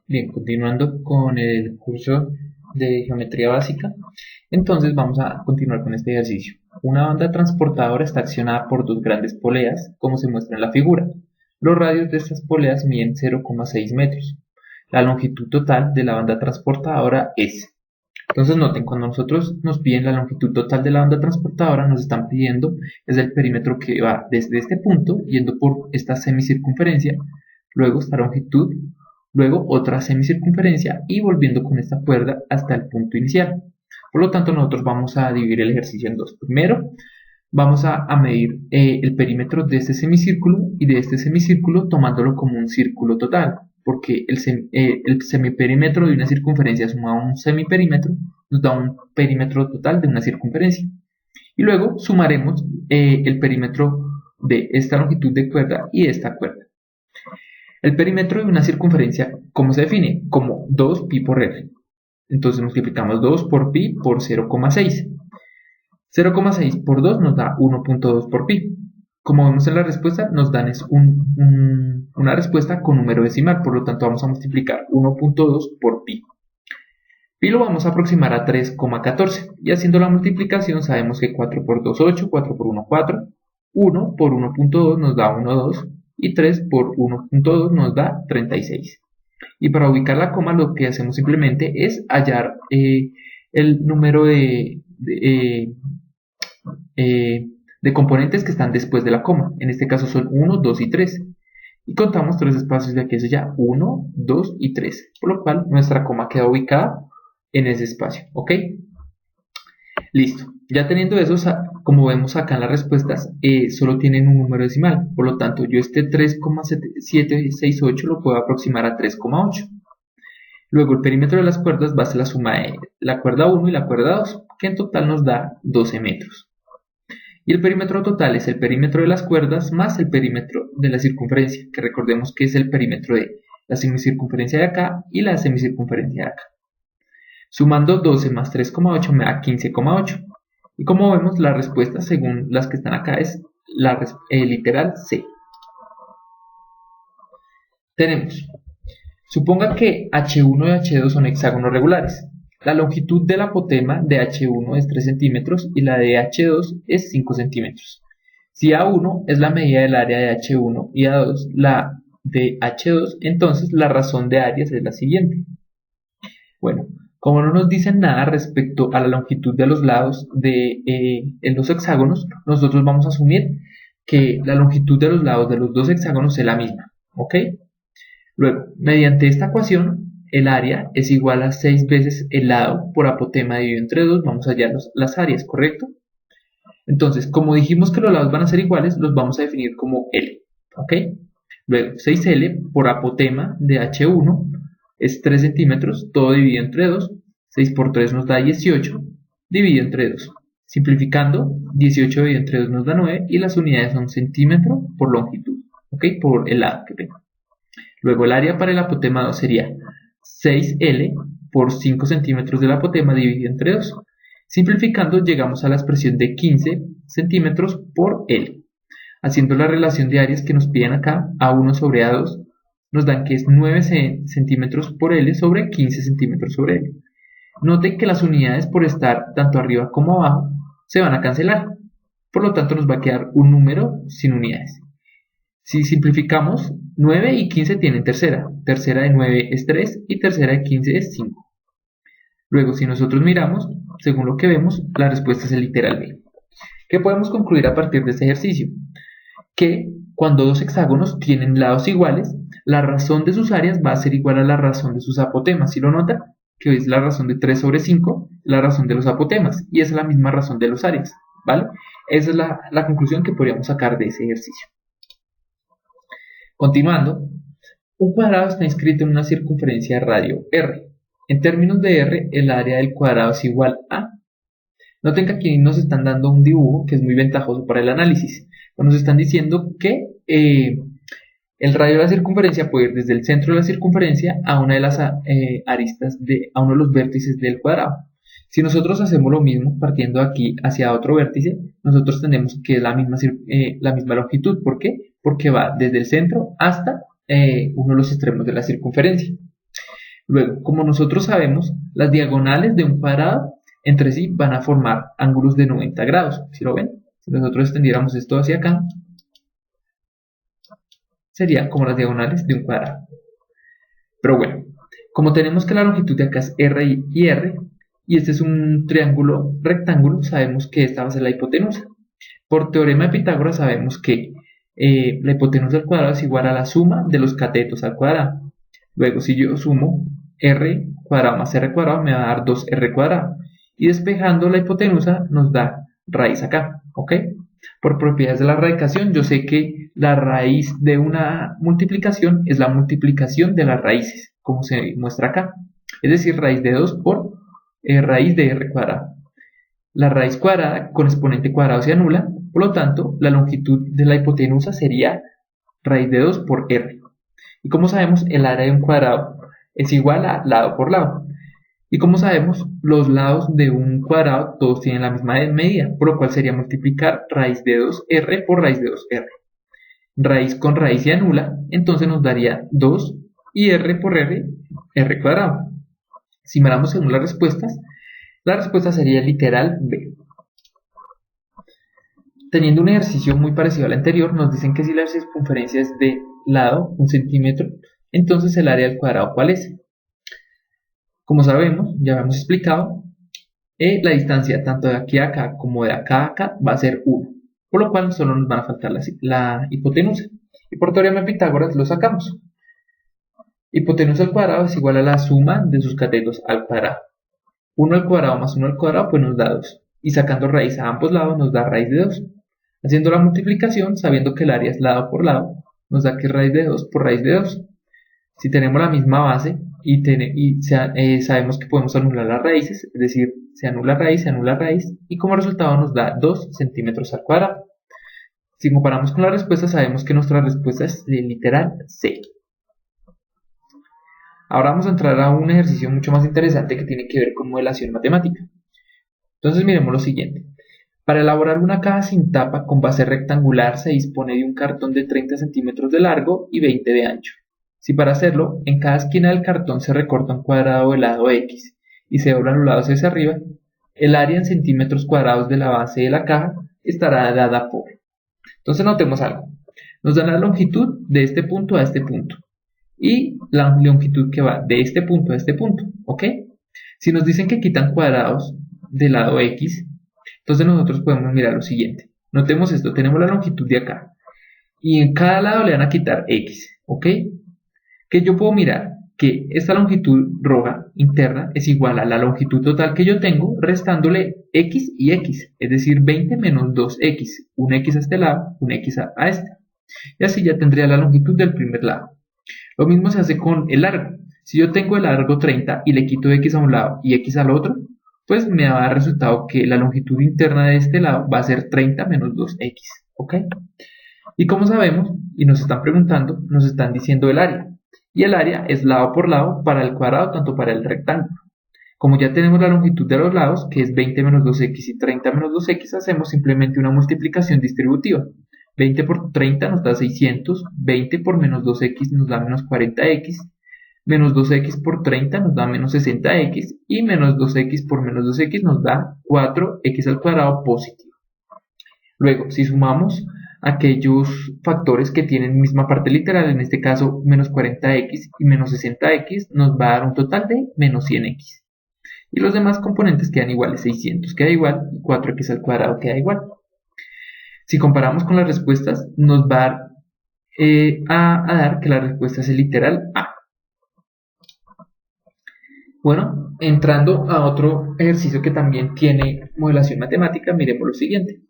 Bien, continuando con el curso de geometría básica, entonces vamos a continuar con este ejercicio. Una banda transportadora está accionada por dos grandes poleas, como se muestra en la figura. Los radios de estas poleas miden 0,6 metros. La longitud total de la banda transportadora es. Entonces noten, cuando nosotros nos piden la longitud total de la banda transportadora, nos están pidiendo es el perímetro que va desde este punto, yendo por esta semicircunferencia, luego esta longitud, luego otra semicircunferencia y volviendo con esta cuerda hasta el punto inicial. Por lo tanto, nosotros vamos a dividir el ejercicio en dos. Primero, vamos a medir el perímetro de este semicírculo y de este semicírculo tomándolo como un círculo total, porque el semiperímetro de una circunferencia sumado a un semiperímetro nos da un perímetro total de una circunferencia. Y luego sumaremos el perímetro de esta longitud de cuerda y esta cuerda. El perímetro de una circunferencia, ¿cómo se define? Como 2pi por r. Entonces multiplicamos 2 por pi por 0,6. 0,6 por 2 nos da 1,2 por pi. Como vemos en la respuesta, nos dan una respuesta con número decimal, por lo tanto vamos a multiplicar 1,2 por pi. Pi lo vamos a aproximar a 3,14 y haciendo la multiplicación sabemos que 4 por 2, 8, 4 por 1, 4, 1 por 1,2 nos da 1,2 y 3 por 1,2 nos da 36. Y para ubicar la coma lo que hacemos simplemente es hallar el número de componentes que están después de la coma. En este caso son 1, 2 y 3. Y contamos 3 espacios de aquí hacia allá, 1, 2 y 3. Por lo cual nuestra coma queda ubicada en ese espacio. ¿Ok? Listo. Ya teniendo eso, como vemos acá en las respuestas, solo tienen un número decimal. Por lo tanto, yo este 3,768 lo puedo aproximar a 3,8. Luego el perímetro de las cuerdas va a ser la suma de la cuerda 1 y la cuerda 2, que en total nos da 12 metros. Y el perímetro total es el perímetro de las cuerdas más el perímetro de la circunferencia, que recordemos que es el perímetro de la semicircunferencia de acá y la semicircunferencia de acá. Sumando 12 más 3,8 me da 15,8. Y como vemos, la respuesta según las que están acá es la literal C. Tenemos, suponga que H1 y H2 son hexágonos regulares. La longitud del apotema de H1 es 3 centímetros y la de H2 es 5 centímetros. Si A1 es la medida del área de H1 y A2 la de H2, entonces la razón de áreas es la siguiente. Bueno, como no nos dicen nada respecto a la longitud de los lados en los hexágonos, nosotros vamos a asumir que la longitud de los lados de los dos hexágonos es la misma. ¿Ok? Luego, mediante esta ecuación, el área es igual a 6 veces el lado por apotema dividido entre 2. Vamos a hallar las áreas, ¿correcto? Entonces, como dijimos que los lados van a ser iguales, los vamos a definir como L. ¿Ok? Luego, 6L por apotema de H1 es 3 centímetros, todo dividido entre 2. 6 por 3 nos da 18, dividido entre 2. Simplificando, 18 dividido entre 2 nos da 9 y las unidades son centímetro por longitud. ¿Ok? Por el lado que tengo. Luego el área para el apotema 2 sería 6L por 5 centímetros del apotema dividido entre 2. Simplificando llegamos a la expresión de 15 centímetros por L. Haciendo la relación de áreas que nos piden acá, A1 sobre A2, nos dan que es 9 centímetros por L sobre 15 centímetros sobre L. Noten que las unidades por estar tanto arriba como abajo se van a cancelar. Por lo tanto nos va a quedar un número sin unidades. Si simplificamos, 9 y 15 tienen tercera. Tercera de 9 es 3 y tercera de 15 es 5. Luego, si nosotros miramos, según lo que vemos, la respuesta es el literal B. ¿Qué podemos concluir a partir de este ejercicio? Que cuando dos hexágonos tienen lados iguales, la razón de sus áreas va a ser igual a la razón de sus apotemas. ¿Sí lo notan? Que es la razón de 3 sobre 5, la razón de los apotemas. Y esa es la misma razón de los áreas. ¿Vale? Esa es la conclusión que podríamos sacar de ese ejercicio. Continuando, un cuadrado está inscrito en una circunferencia de radio R. En términos de R, el área del cuadrado es igual a... Noten que aquí nos están dando un dibujo que es muy ventajoso para el análisis. Nos están diciendo que el radio de la circunferencia puede ir desde el centro de la circunferencia a una de las aristas, a uno de los vértices del cuadrado. Si nosotros hacemos lo mismo partiendo aquí hacia otro vértice, nosotros tenemos que es la misma longitud. ¿Por qué? Porque va desde el centro hasta uno de los extremos de la circunferencia. Luego, como nosotros sabemos, las diagonales de un cuadrado entre sí van a formar ángulos de 90 grados. ¿Sí lo ven? Si nosotros extendiéramos esto hacia acá, sería como las diagonales de un cuadrado. Pero bueno, como tenemos que la longitud de acá es R y R, y este es un triángulo rectángulo, sabemos que esta va a ser la hipotenusa. Por teorema de Pitágoras sabemos que la hipotenusa al cuadrado es igual a la suma de los catetos al cuadrado. Luego, si yo sumo R cuadrado más R cuadrado, me va a dar 2R cuadrado. Y despejando la hipotenusa nos da raíz acá, ¿ok? Por propiedades de la radicación, yo sé que la raíz de una multiplicación es la multiplicación de las raíces, como se muestra acá. Es decir, raíz de 2 por raíz de R cuadrado. La raíz cuadrada con exponente cuadrado se anula, por lo tanto, la longitud de la hipotenusa sería raíz de 2 por R. Y como sabemos, el área de un cuadrado es igual a lado por lado. Y como sabemos, los lados de un cuadrado todos tienen la misma medida, por lo cual sería multiplicar raíz de 2R por raíz de 2R. Raíz con raíz se anula, entonces nos daría 2 y R por R, R cuadrado. Si miramos según las respuestas, la respuesta sería literal B. Teniendo un ejercicio muy parecido al anterior, nos dicen que si la circunferencia es de lado 1 centímetro, entonces el área del cuadrado, ¿cuál es? Como sabemos, ya hemos explicado, la distancia tanto de aquí a acá como de acá a acá va a ser 1, por lo cual solo nos van a faltar la hipotenusa. Y por teorema de Pitágoras lo sacamos. Hipotenusa al cuadrado es igual a la suma de sus catetos al cuadrado. 1 al cuadrado más 1 al cuadrado pues nos da 2. Y sacando raíz a ambos lados nos da raíz de 2. Haciendo la multiplicación, sabiendo que el área es lado por lado, nos da que raíz de 2 por raíz de 2. Si tenemos la misma base y sabemos que podemos anular las raíces, es decir, se anula raíz, y como resultado nos da 2 centímetros al cuadrado. Si comparamos con la respuesta, sabemos que nuestra respuesta es literal C. Ahora vamos a entrar a un ejercicio mucho más interesante que tiene que ver con modelación matemática. Entonces miremos lo siguiente. Para elaborar una caja sin tapa con base rectangular se dispone de un cartón de 30 centímetros de largo y 20 de ancho. Si para hacerlo, en cada esquina del cartón se recorta un cuadrado de lado X y se doblan los lados hacia arriba, el área en centímetros cuadrados de la base de la caja estará dada por. Entonces notemos algo. Nos dan la longitud de este punto a este punto y la longitud que va de este punto a este punto, ¿ok? Si nos dicen que quitan cuadrados del lado X, entonces nosotros podemos mirar lo siguiente. Notemos esto, tenemos la longitud de acá y en cada lado le van a quitar X, ¿ok? Que yo puedo mirar que esta longitud roja interna es igual a la longitud total que yo tengo restándole X y X, es decir 20 menos 2X, un X a este lado, un X a este. Y así ya tendría la longitud del primer lado. Lo mismo se hace con el largo. Si yo tengo el largo 30 y le quito X a un lado y X al otro, pues me da el resultado que la longitud interna de este lado va a ser 30 menos 2X, ¿ok? Y como sabemos, y nos están preguntando, nos están diciendo el área. Y el área es lado por lado para el cuadrado, tanto para el rectángulo. Como ya tenemos la longitud de los lados, que es 20 menos 2X y 30 menos 2X, hacemos simplemente una multiplicación distributiva. 20 por 30 nos da 600, 20 por menos 2X nos da menos 40X, menos 2X por 30 nos da menos 60X, y menos 2X por menos 2X nos da 4X al cuadrado positivo. Luego, si sumamos aquellos factores que tienen misma parte literal, en este caso menos 40X y menos 60X, nos va a dar un total de menos 100X. Y los demás componentes quedan iguales, 600 queda igual y 4X al cuadrado queda igual. Si comparamos con las respuestas, nos va a dar que la respuesta es el literal A. Bueno, entrando a otro ejercicio que también tiene modelación matemática, miremos lo siguiente.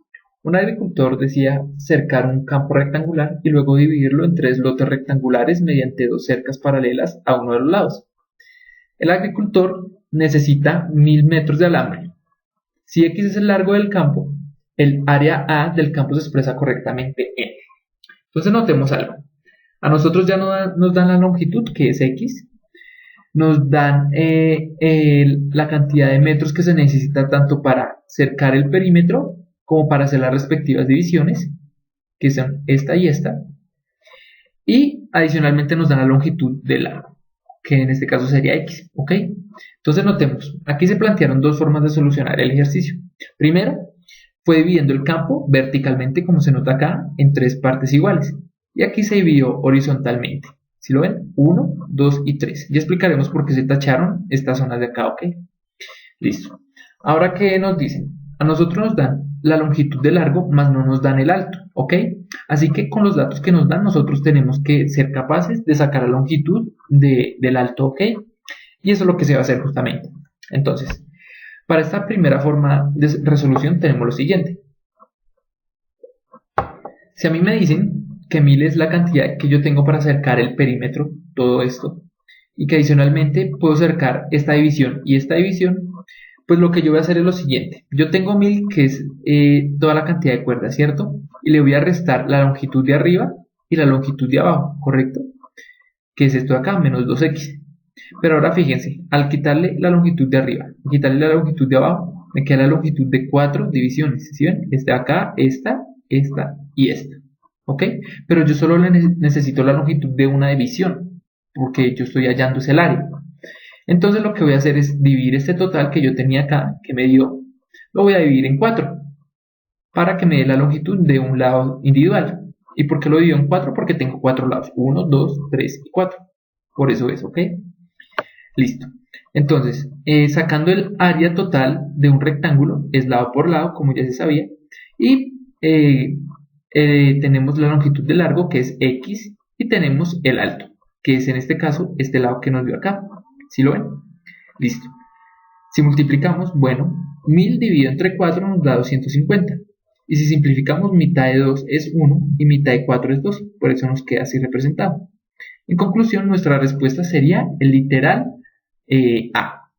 Un agricultor decía cercar un campo rectangular y luego dividirlo en 3 lotes rectangulares mediante 2 cercas paralelas a uno de los lados. El agricultor necesita 1000 metros de alambre. Si X es el largo del campo, el área A del campo se expresa correctamente en. Entonces notemos algo. A nosotros ya nos dan la longitud, que es X. Nos dan la cantidad de metros que se necesita tanto para cercar el perímetro como para hacer las respectivas divisiones, que son esta y esta. Y adicionalmente nos dan la longitud del largo. que en este caso sería x, ¿ok? Entonces notemos, aquí se plantearon dos formas de solucionar el ejercicio. Primero, fue dividiendo el campo verticalmente, como se nota acá, en tres partes iguales. Y aquí se dividió horizontalmente. ¿Sí lo ven? 1, 2 y 3. Ya explicaremos por qué se tacharon estas zonas de acá, ¿ok? Listo. Ahora, ¿qué nos dicen? A nosotros nos dan la longitud de largo, más no nos dan el alto, ¿ok? Así que con los datos que nos dan, nosotros tenemos que ser capaces de sacar la longitud del alto, ¿ok? Y eso es lo que se va a hacer justamente. Entonces, para esta primera forma de resolución tenemos lo siguiente. Si a mí me dicen que 1000 es la cantidad que yo tengo para cercar el perímetro, todo esto, y que adicionalmente puedo cercar esta división y esta división, pues lo que yo voy a hacer es lo siguiente. Yo tengo 1000, que es toda la cantidad de cuerdas, ¿cierto? Y le voy a restar la longitud de arriba y la longitud de abajo, ¿correcto? Que es esto de acá, menos 2x. Pero ahora fíjense, al quitarle la longitud de arriba y quitarle la longitud de abajo, me queda la longitud de 4 divisiones, ¿sí ven? Esta de acá, esta y esta, ¿ok? Pero yo solo necesito la longitud de una división, porque yo estoy hallando el área. Entonces lo que voy a hacer es dividir este total que yo tenía acá, que me dio, lo voy a dividir en 4, para que me dé la longitud de un lado individual. ¿Y por qué lo divido en 4? Porque tengo 4 lados, 1, 2, 3 y 4. Por eso es, ¿ok? Listo. Entonces, sacando el área total de un rectángulo, es lado por lado, como ya se sabía, y tenemos la longitud de largo, que es x, y tenemos el alto, que es en este caso este lado que nos dio acá. ¿Sí lo ven? Listo. Si multiplicamos, bueno, 1000 dividido entre 4 nos da 250. Y si simplificamos, mitad de 2 es 1 y mitad de 4 es 2. Por eso nos queda así representado. En conclusión, nuestra respuesta sería el literal A.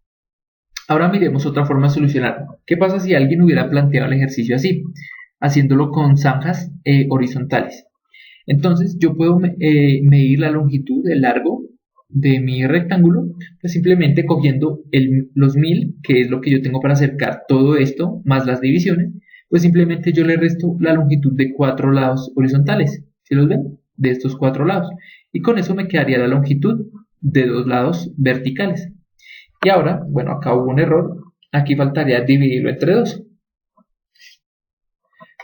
Ahora miremos otra forma de solucionarlo. ¿Qué pasa si alguien hubiera planteado el ejercicio así? Haciéndolo con zanjas horizontales. Entonces yo puedo medir la longitud, el largo de mi rectángulo, pues simplemente cogiendo los 1000, que es lo que yo tengo para acercar todo esto, más las divisiones, pues simplemente yo le resto la longitud de 4 lados horizontales. ¿Sí los ven? De estos 4 lados. Y con eso me quedaría la longitud de 2 lados verticales. Y ahora, bueno, acá hubo un error. Aquí faltaría dividirlo entre 2.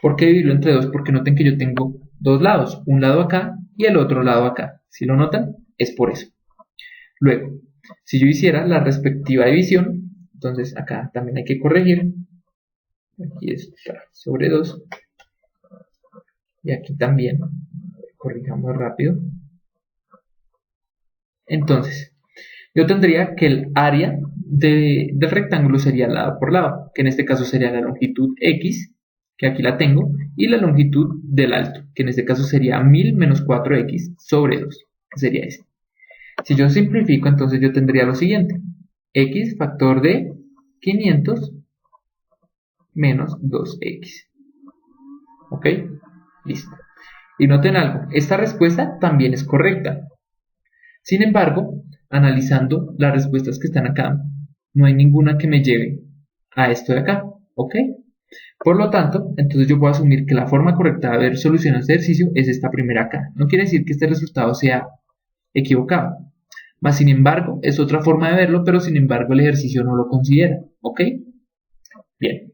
¿Por qué dividirlo entre 2? Porque noten que yo tengo dos lados, un lado acá y el otro lado acá. ¿Sí lo notan? Es por eso. Luego, si yo hiciera la respectiva división, entonces acá también hay que corregir. Aquí está sobre 2. Y aquí también. Corrijamos rápido. Entonces, yo tendría que el área del rectángulo sería lado por lado, que en este caso sería la longitud x, que aquí la tengo, y la longitud del alto, que en este caso sería 1000 menos 4x sobre 2, que sería este. Si yo simplifico, entonces yo tendría lo siguiente: x factor de 500 menos 2x. ¿Ok? Listo. Y noten algo, esta respuesta también es correcta. Sin embargo, analizando las respuestas que están acá, no hay ninguna que me lleve a esto de acá. ¿Ok? Por lo tanto, entonces yo puedo asumir que la forma correcta de haber solucionado este ejercicio es esta primera acá. No quiere decir que este resultado sea equivocado. Mas, sin embargo, es otra forma de verlo, pero sin embargo el ejercicio no lo considera. ¿Ok? Bien.